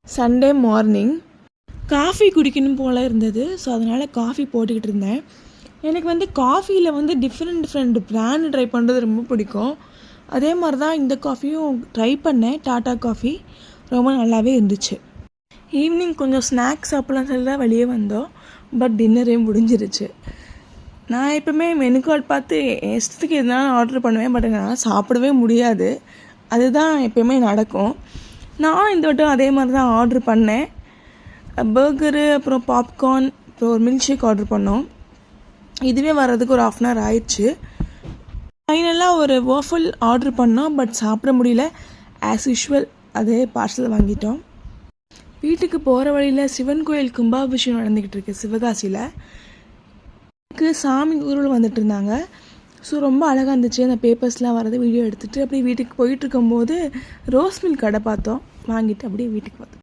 Sunday morning coffee குடிக்கணும் போல் இருந்தது. So அதனால் காஃபி போட்டுக்கிட்டு இருந்தேன். எனக்கு வந்து காஃபியில் டிஃப்ரெண்ட் பிராண்டு ட்ரை பண்ணுறது ரொம்ப பிடிக்கும். அதே மாதிரி தான் இந்த காஃபியும் ட்ரை பண்ணேன். டாட்டா காஃபி ரொம்ப நல்லாவே இருந்துச்சு. ஈவினிங் கொஞ்சம் ஸ்நாக்ஸ் சாப்பிட்லாம் சொல்லி தான் வெளியே வந்தோம். பட் டின்னரே முடிஞ்சிருச்சு. நான் எப்போவுமே மெனு கார்டு பார்த்து இஷ்டத்துக்கு எதுனாலும் ஆர்டர் பண்ணுவேன். பட் என்னால் சாப்பிடவே முடியாது. அதுதான் எப்போயுமே நடக்கும். நான் இந்த வட்டம் அதே மாதிரி தான் ஆர்டர் பண்ணேன். பர்கரு, அப்புறம் பாப்கார்ன், அப்புறம் ஒரு மில்க் ஷேக் ஆர்டர் பண்ணோம். இதுவே வர்றதுக்கு ஒரு 1/2 hour ஆயிடுச்சு. ஃபைனலாக ஒரு வாஃபல் ஆர்டர் பண்ணோம். பட் சாப்பிட முடியல. ஆஸ் யூஷுவல் அதே பார்சல் வாங்கிட்டோம். வீட்டுக்கு போகிற வழியில் சிவன் கோயில் கும்பாபிஷேகம் நடந்துக்கிட்டு இருக்கு சிவகாசியில். சாமி ஊரில் வந்துட்டு இருந்தாங்க. ஸோ ரொம்ப அழகாக இருந்துச்சு. அந்த பேப்பர்ஸ்லாம் வரது வீடியோ எடுத்துகிட்டு அப்படியே வீட்டுக்கு போயிட்டுருக்கும்போது ரோஸ் மில்க் கடை பார்த்தோம். வாங்கிட்டு அப்படியே வீட்டுக்கு பார்த்தோம்.